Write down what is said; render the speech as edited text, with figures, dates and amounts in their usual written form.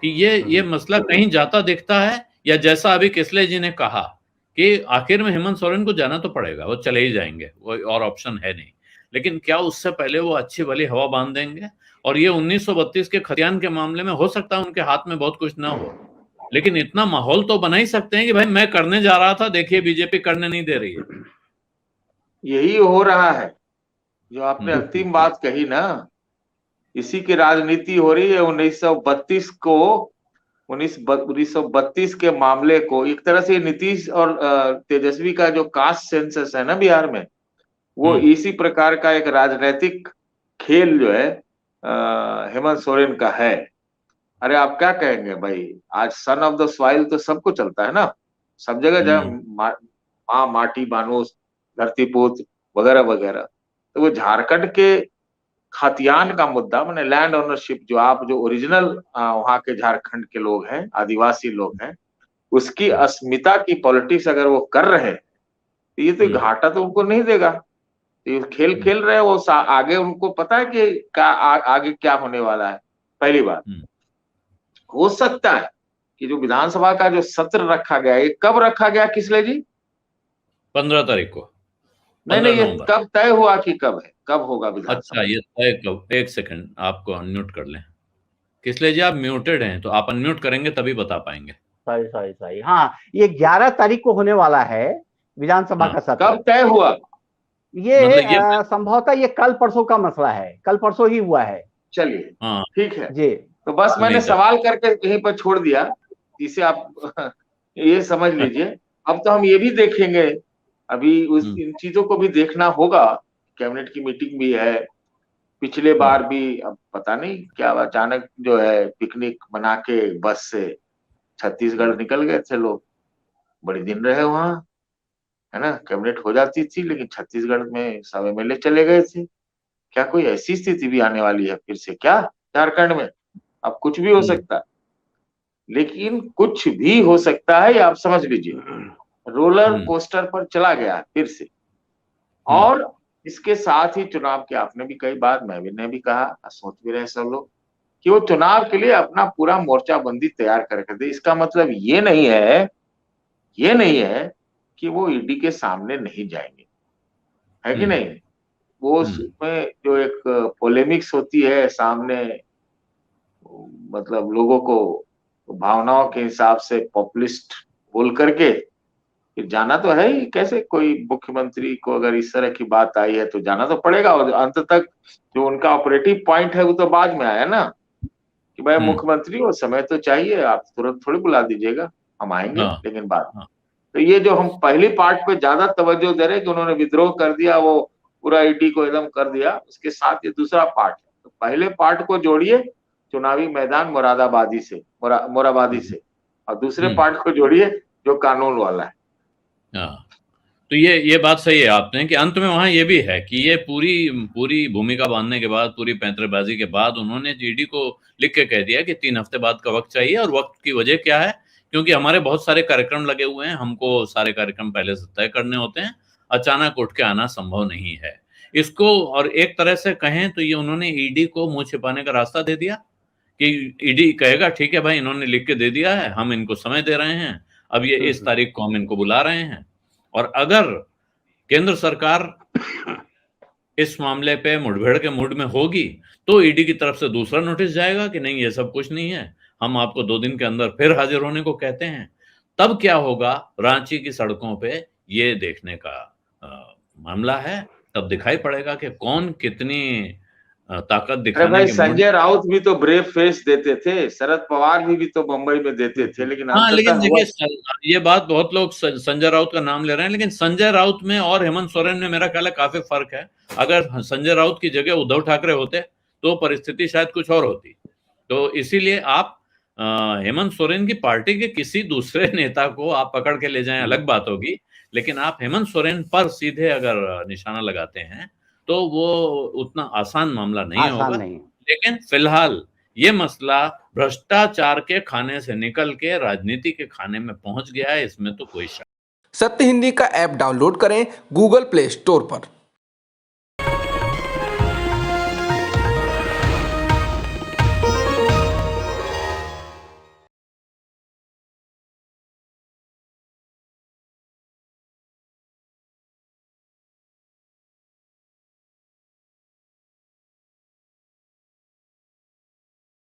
कि ये मसला कहीं जाता दिखता है, या जैसा अभी किसले जी ने कहा कि आखिर में हेमंत सोरेन को जाना तो पड़ेगा, वो चले ही जाएंगे, वो और ऑप्शन है नहीं। लेकिन क्या उससे पहले वो अच्छी भली हवा बांध देंगे? और ये 1932 के खतियान के मामले में हो सकता है उनके हाथ में बहुत कुछ ना हो, लेकिन इतना माहौल तो बना ही सकते हैं कि भाई मैं करने जा रहा था, देखिए बीजेपी करने नहीं दे रही है। यही हो रहा है जो आपने अंतिम बात कही ना, इसी की राजनीति हो रही है। 1932 को 1932 के मामले को एक तरह से नीतीश और तेजस्वी का जो कास्ट सेंसस है ना बिहार में, वो इसी प्रकार का एक राजनीतिक खेल जो है हेमंत सोरेन का है। अरे आप क्या कहेंगे भाई, आज सन ऑफ द सॉइल तो सबको चलता है ना, सब जगह जगह माँ माटी बानोस धरती पुत्र वगैरह वगैरह। तो वो झारखंड के खतियान का मुद्दा, मैंने लैंड ओनरशिप, जो आप जो ओरिजिनल वहां के झारखंड के लोग हैं, आदिवासी लोग हैं, उसकी अस्मिता की पॉलिटिक्स अगर वो कर रहे हैं तो ये तो घाटा तो उनको नहीं देगा। ये खेल खेल रहे हैं वो, आगे उनको पता है कि आगे क्या होने वाला है। पहली बात, हो सकता है कि जो विधानसभा का जो सत्र रखा गया, ये कब रखा गया किसले जी? 15 तारीख को। नहीं नहीं, ये कब तय हुआ कि कब है, कब होगा विधानसभा? अच्छा, ये तय कब? एक सेकंड, आपको अनम्यूट कर लें। किसले जी आप म्यूटेड हैं, तो आप अनम्यूट करेंगे तभी बता पाएंगे। सही। हाँ, ये 11 तारीख को होने वाला है विधानसभा का सत्र। कब तय हुआ? ये मतलब संभवतः ये कल परसों का मसला है, कल परसों ही हुआ है। चलिए ठीक है जी। तो बस मैंने सवाल करके यहीं पर छोड़ दिया, जिसे आप ये समझ लीजिए। अब तो हम ये भी देखेंगे, अभी इन चीजों को भी देखना होगा। कैबिनेट की मीटिंग भी है, पिछले बार भी अब पता नहीं क्या अचानक जो है पिकनिक बना के बस से छत्तीसगढ़ निकल गए थे लोग, बड़ी दिन रहे वहां, है ना। कैबिनेट हो जाती थी लेकिन छत्तीसगढ़ में सब एमएलए चले गए थे। क्या कोई ऐसी स्थिति भी आने वाली है फिर से क्या झारखंड में? अब कुछ भी हो सकता है, लेकिन कुछ भी हो सकता है, आप समझ लीजिए रोलर कोस्टर पर चला गया फिर से। और इसके साथ ही चुनाव के, आपने भी कई बार, मैं भी ने भी कहा, सोच भी रहे सब लोग कि वो चुनाव के लिए अपना पूरा मोर्चाबंदी तैयार करके दे। इसका मतलब ये नहीं है कि वो ईडी के सामने नहीं जाएंगे, है कि नहीं। वो उसमें जो एक पोलेमिक्स होती है सामने, मतलब लोगों को भावनाओं के हिसाब से पॉपुलिस्ट बोल करके फिर जाना तो है ही। कैसे कोई मुख्यमंत्री को अगर इस तरह की बात आई है तो जाना तो पड़ेगा, और अंत तक जो उनका ऑपरेटिव पॉइंट है वो तो बाद में आया ना, कि भाई मुख्यमंत्री को समय तो चाहिए, आप तुरंत थोड़ी बुला दीजिएगा, हम आएंगे लेकिन बाद। तो ये जो हम पहली पार्ट पे ज्यादा तवज्जो दे रहे कि उन्होंने विद्रोह कर दिया, वो पूरा ईडी को एकदम कर दिया, उसके साथ ये दूसरा पार्ट है। तो पहले पार्ट को जोड़िए चुनावी मैदान मोरादाबादी से, मोराबादी से, और दूसरे पार्ट को जोड़िए जो कानून वाला है। तो ये बात सही है आपने कि अंत में वहां ये भी है कि ये पूरी भूमिका बांधने के बाद, पूरी पैंतरेबाजी के बाद उन्होंने ईडी को लिख के कह दिया कि 3 हफ्ते बाद का वक्त चाहिए। और वक्त की वजह क्या है? क्योंकि हमारे बहुत सारे कार्यक्रम लगे हुए हैं, हमको सारे कार्यक्रम पहले से तय करने होते हैं, अचानक उठ के आना संभव नहीं है इसको। और एक तरह से कहें तो ये उन्होंने ईडी को मुंह छिपाने का रास्ता दे दिया कि ईडी कहेगा ठीक है भाई, इन्होंने लिख के दे दिया है, हम इनको समय दे रहे हैं, अब ये इस तारीख को हम इनको बुला रहे हैं। और अगर केंद्र सरकार इस मामले पे मुठभेड़ के मूड में होगी तो ईडी की तरफ से दूसरा नोटिस जाएगा कि नहीं, ये सब कुछ नहीं है, हम आपको 2 दिन के अंदर फिर हाजिर होने को कहते हैं। तब क्या होगा रांची की सड़कों पे, ये देखने का मामला है। तब दिखाई पड़ेगा कि कौन कितनी ताकत दिखाने भाई संजय राउत भी तो ब्रेव फेस देते थे, शरद पवार भी तो मुंबई में देते थे, लेकिन लेकिन देखिए ये बात, बहुत लोग संजय राउत का नाम ले रहे हैं, लेकिन संजय राउत में और हेमंत सोरेन में मेरा ख्याल है काफी फर्क है। अगर संजय राउत की जगह उद्धव ठाकरे होते तो परिस्थिति शायद कुछ और होती। तो इसीलिए आप हेमंत सोरेन की पार्टी के किसी दूसरे नेता को आप पकड़ के ले जाएं अलग बात होगी, लेकिन आप हेमंत सोरेन पर सीधे अगर निशाना लगाते हैं तो वो उतना आसान मामला नहीं होगा। लेकिन फिलहाल ये मसला भ्रष्टाचार के खाने से निकल के राजनीति के खाने में पहुंच गया है, इसमें तो कोई शक। सत्य हिंदी का ऐप डाउनलोड करें गूगल प्ले स्टोर पर।